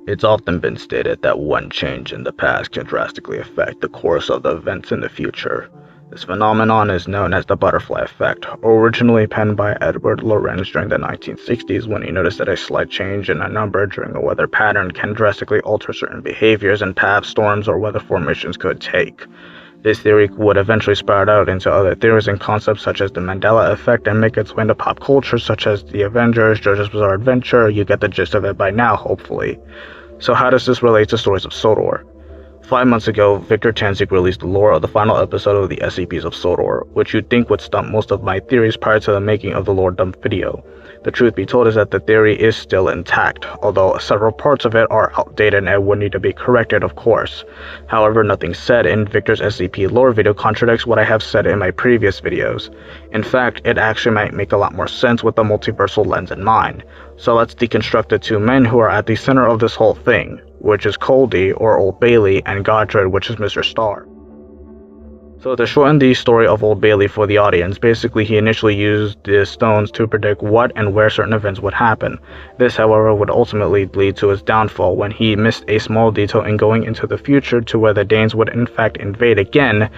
It's often been stated that one change in the past can drastically affect the course of the events in the future. This phenomenon is known as the butterfly effect, originally penned by Edward Lorenz during the 1960s when he noticed that a slight change in a number during a weather pattern can drastically alter certain behaviors and paths storms or weather formations could take. This theory would eventually sprout out into other theories and concepts such as the Mandela effect and make its way into pop culture such as The Avengers, JoJo's Bizarre Adventure. You get the gist of it by now, hopefully. So how does this relate to Stories of Sodor? 5 months ago, Victor Tanzik released the lore of the final episode of the SCPs of Sodor, which you'd think would stump most of my theories prior to the making of the lore dump video. The truth be told is that the theory is still intact, although several parts of it are outdated and would need to be corrected, of course. However, nothing said in Victor's SCP lore video contradicts what I have said in my previous videos. In fact, it actually might make a lot more sense with the multiversal lens in mind. So let's deconstruct the two men who are at the center of this whole thing, which is Coldy, or Old Bailey, and Godred, which is Mr. Star. So to shorten the story of Old Bailey for the audience, basically he initially used the stones to predict what and where certain events would happen. This, however, would ultimately lead to his downfall when he missed a small detail in going into the future to where the Danes would in fact invade again,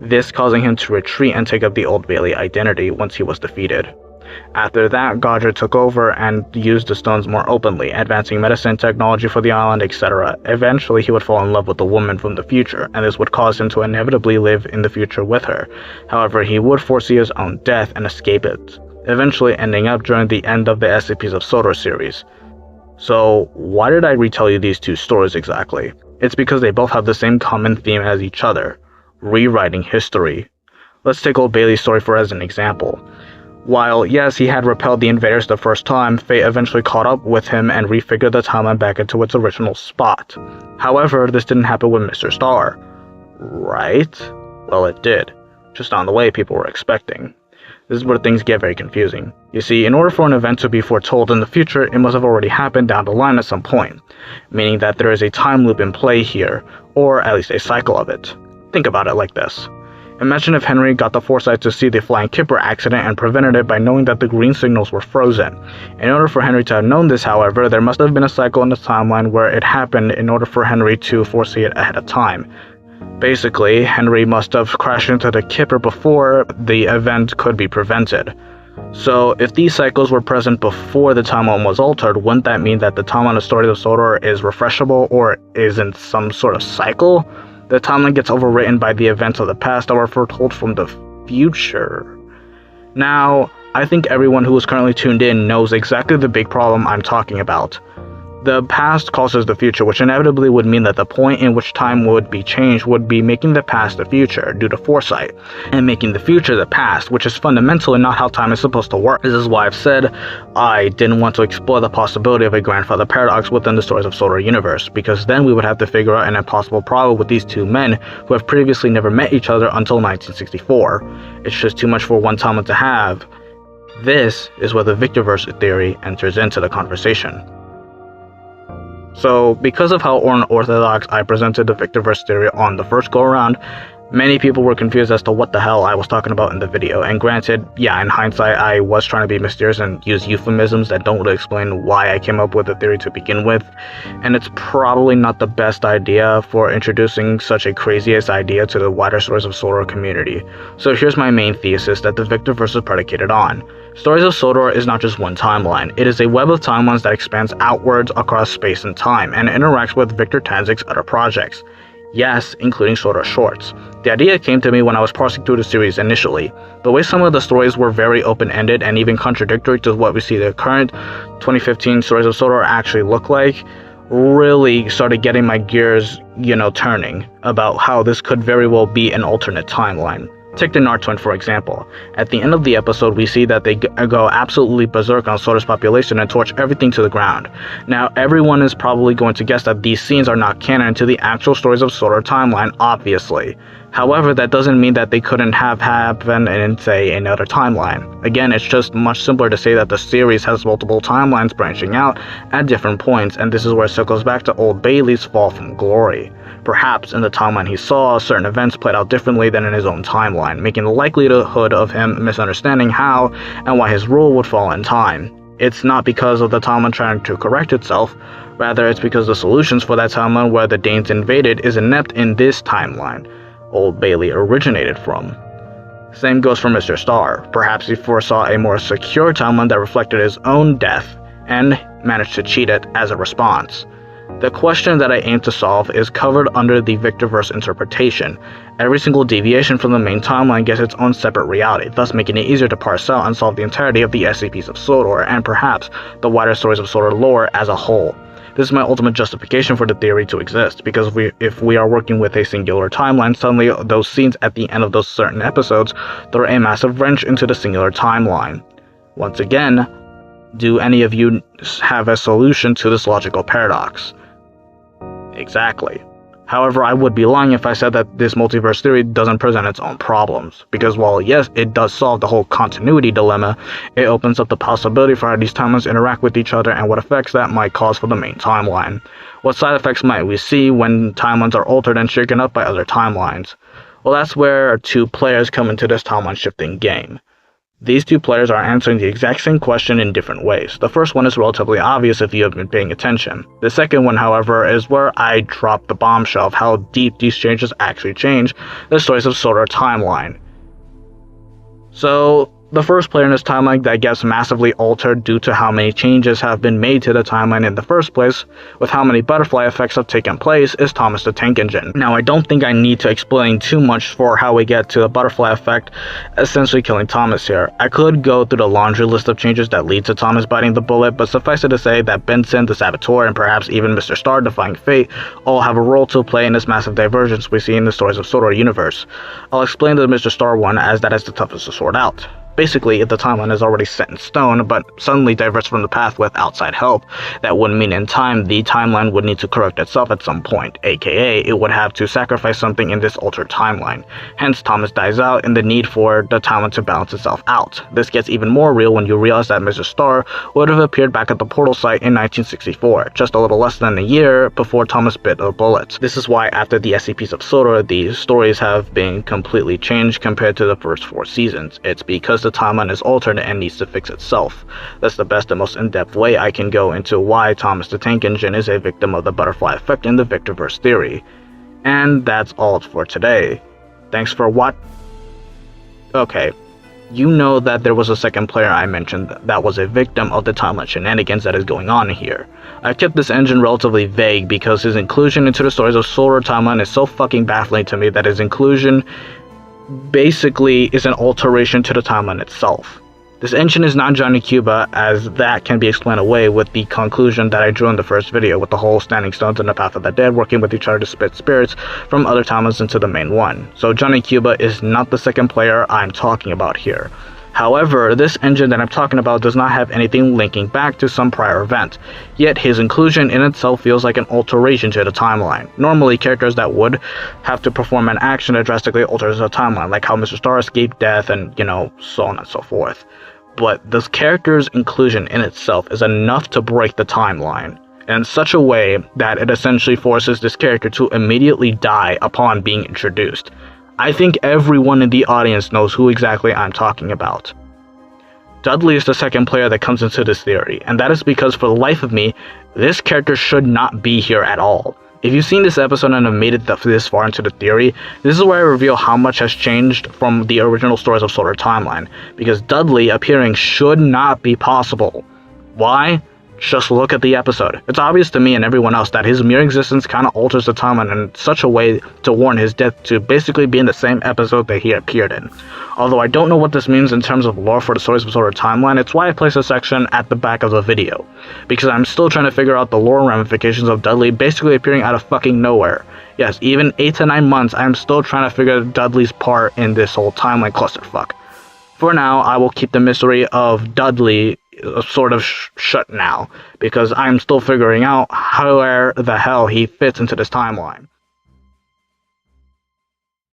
this causing him to retreat and take up the Old Bailey identity once he was defeated. After that, Godred took over and used the stones more openly, advancing medicine technology for the island, etc. Eventually, he would fall in love with a woman from the future, and this would cause him to inevitably live in the future with her. However, he would foresee his own death and escape it, eventually ending up during the end of the SCPs of Sodor series. So, why did I retell you these two stories exactly? It's because they both have the same common theme as each other: rewriting history. Let's take Old Bailey's story as an example. While, yes, he had repelled the invaders the first time, fate eventually caught up with him and refigured the timeline back into its original spot. However, this didn't happen with Mr. Star. Right? Well, it did. Just not in the way people were expecting. This is where things get very confusing. You see, in order for an event to be foretold in the future, it must have already happened down the line at some point, meaning that there is a time loop in play here, or at least a cycle of it. Think about it like this. Imagine if Henry got the foresight to see the flying kipper accident and prevented it by knowing that the green signals were frozen. In order for Henry to have known this, however, there must have been a cycle in the timeline where it happened in order for Henry to foresee it ahead of time. Basically, Henry must have crashed into the kipper before the event could be prevented. So, if these cycles were present before the timeline was altered, wouldn't that mean that the timeline of Stories of Sodor is refreshable or is in some sort of cycle? The timeline gets overwritten by the events of the past that were foretold from the future. Now, I think everyone who is currently tuned in knows exactly the big problem I'm talking about. The past causes the future, which inevitably would mean that the point in which time would be changed would be making the past the future due to foresight, and making the future the past, which is fundamentally not how time is supposed to work. This is why I've said I didn't want to explore the possibility of a grandfather paradox within the Stories of Sodor universe, because then we would have to figure out an impossible problem with these two men who have previously never met each other until 1964. It's just too much for one timeline to have. This is where the Victorverse theory enters into the conversation. So, because of how unorthodox I presented the Victorverse theory on the first go-around, many people were confused as to what the hell I was talking about in the video, and granted, yeah, in hindsight, I was trying to be mysterious and use euphemisms that don't really explain why I came up with the theory to begin with, and it's probably not the best idea for introducing such a crazy-ass idea to the wider Stories of Sodor community. So here's my main thesis that the Victorverse is predicated on. Stories of Sodor is not just one timeline, it is a web of timelines that expands outwards across space and time, and interacts with Victor Tanzik's other projects. Yes, including Sodor shorts. The idea came to me when I was parsing through the series initially. The way some of the stories were very open-ended and even contradictory to what we see the current 2015 Stories of Sodor actually look like, really started getting my gears, turning about how this could very well be an alternate timeline. Take the Nard twin for example. At the end of the episode, we see that they go absolutely berserk on Sodor's population and torch everything to the ground. Now, everyone is probably going to guess that these scenes are not canon to the actual Stories of Sodor timeline, obviously. However, that doesn't mean that they couldn't have happened in, say, another timeline. Again, it's just much simpler to say that the series has multiple timelines branching out at different points, and this is where it circles back to Old Bailey's fall from glory. Perhaps in the timeline he saw, certain events played out differently than in his own timeline, making the likelihood of him misunderstanding how and why his rule would fall in time. It's not because of the timeline trying to correct itself, rather it's because the solutions for that timeline where the Danes invaded is inept in this timeline Old Bailey originated from. Same goes for Mr. Starr. Perhaps he foresaw a more secure timeline that reflected his own death and managed to cheat it as a response. The question that I aim to solve is covered under the Victorverse interpretation. Every single deviation from the main timeline gets its own separate reality, thus making it easier to parse out and solve the entirety of the SCPs of SWTOR, and perhaps the wider stories of SWTOR lore as a whole. This is my ultimate justification for the theory to exist, because if we are working with a singular timeline, suddenly those scenes at the end of those certain episodes throw a massive wrench into the singular timeline. Once again, do any of you have a solution to this logical paradox? Exactly. However, I would be lying if I said that this multiverse theory doesn't present its own problems, because while yes, it does solve the whole continuity dilemma, it opens up the possibility for how these timelines interact with each other and what effects that might cause for the main timeline. What side effects might we see when timelines are altered and shaken up by other timelines? Well, that's where two players come into this timeline shifting game. These two players are answering the exact same question in different ways. The first one is relatively obvious if you have been paying attention. The second one, however, is where I drop the bombshell of how deep these changes actually change the stories of SWTOR timeline. So, the first player in this timeline that gets massively altered due to how many changes have been made to the timeline in the first place, with how many butterfly effects have taken place, is Thomas the Tank Engine. Now, I don't think I need to explain too much for how we get to the butterfly effect essentially killing Thomas here. I could go through the laundry list of changes that lead to Thomas biting the bullet, but suffice it to say that Benson, the Saboteur, and perhaps even Mr. Starr defying fate all have a role to play in this massive divergence we see in the stories of SWTOR universe. I'll explain the Mr. Starr one, as that is the toughest to sort out. Basically, if the timeline is already set in stone, but suddenly diverts from the path with outside help, that would mean in time the timeline would need to correct itself at some point, aka it would have to sacrifice something in this altered timeline. Hence, Thomas dies out and the need for the timeline to balance itself out. This gets even more real when you realize that Mr. Starr would have appeared back at the portal site in 1964, just a little less than a year before Thomas bit a bullet. This is why after the SCPs of SWTOR, the stories have been completely changed compared to the first 4 seasons. It's because the timeline is altered and needs to fix itself. That's the best and most in-depth way I can go into why Thomas the Tank Engine is a victim of the butterfly effect in the Victorverse theory. And that's all for today. Thanks for Okay, you know that there was a second player I mentioned that was a victim of the timeline shenanigans that is going on here. I've kept this engine relatively vague because his inclusion into the stories of SWTOR timeline is so fucking baffling to me that his inclusion basically is an alteration to the timeline itself. This engine is not Johnny Cuba, as that can be explained away with the conclusion that I drew in the first video, with the whole standing stones in the path of the dead working with each other to spit spirits from other timelines into the main one. So Johnny Cuba is not the second player I'm talking about here. However, this engine that I'm talking about does not have anything linking back to some prior event, yet his inclusion in itself feels like an alteration to the timeline. Normally, characters that would have to perform an action that drastically alters the timeline, like how Mr. Starr escaped death and, so on and so forth. But this character's inclusion in itself is enough to break the timeline, in such a way that it essentially forces this character to immediately die upon being introduced. I think everyone in the audience knows who exactly I'm talking about. Dudley is the second player that comes into this theory, and that is because for the life of me, this character should not be here at all. If you've seen this episode and have made it this far into the theory, this is where I reveal how much has changed from the original stories of SWTOR timeline, because Dudley appearing should not be possible. Why? Just look at the episode. It's obvious to me and everyone else that his mere existence kind of alters the timeline in such a way to warrant his death to basically be in the same episode that he appeared in. Although I don't know what this means in terms of lore for the stories of SWTOR timeline, it's why I place a section at the back of the video, because I'm still trying to figure out the lore ramifications of Dudley basically appearing out of fucking nowhere. Yes, even 8 to 9 months, I'm still trying to figure out Dudley's part in this whole timeline clusterfuck. For now, I will keep the mystery of Dudley sort of shut now, because I'm still figuring out how the hell he fits into this timeline.